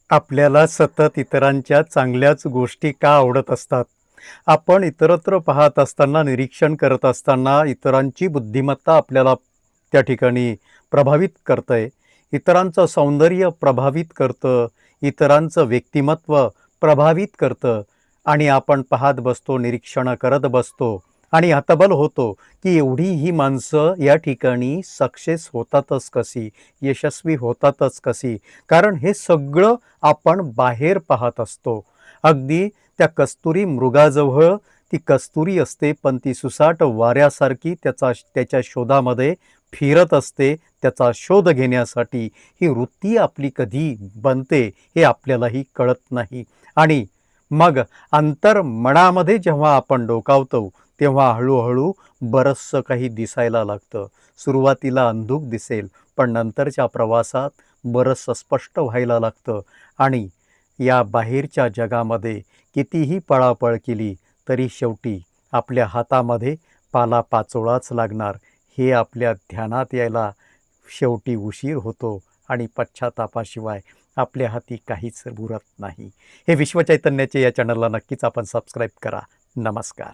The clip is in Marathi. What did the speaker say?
आपल्याला सतत इतरांच्या चांगल्याच गोष्टी का आवडत असतात? आपण इतरत्र पाहत असताना, निरीक्षण करत असताना इतरांची बुद्धिमत्ता आपल्याला त्या ठिकाणी प्रभावित करतंय. इतरांचं सौंदर्य प्रभावित करतं, इतरांचं व्यक्तिमत्व प्रभावित करतं आणि आपण पाहत बसतो, निरीक्षणं करत बसतो आणि हतबल होतो, की एवढी ही माणसं या ठिकाणी सक्सेस होतातच कशी? यशस्वी होतातच कशी? कारण हे सगळं आपण बाहेर पाहत असतो. अगदी त्या कस्तुरी मृगाजवळ ती कस्तुरी असते, पण ती सुसाट वाऱ्यासारखी त्याच्या शोधामध्ये फिरत असते. त्याचा शोध घेण्यासाठी ही वृत्ती आपली कधी बनते हे आपल्यालाही कळत नाही. आणि मग अंतर्मनामध्ये जेव्हा आपण डोकावतो, तेव्हा हळूहळू बरचसं काही दिसायला लागतं. सुरुवातीला अंधुक दिसेल, पण नंतरच्या प्रवासात बरचसं स्पष्ट व्हायला लागतं आणि या बाहेरच्या जगामध्ये कितीही पळापळ केली तरी शेवटी आपल्या हातामध्ये पालापाचोळाच लागणार. हे आपल्या ध्यानात यायला शेवटी उशीर होतो आणि पश्चात्तापाशिवाय आपल्या हाती काहीच उरत नाही. हे विश्वचैतन्याचे या चॅनलला नक्कीच आपण सबस्क्राईब करा. नमस्कार.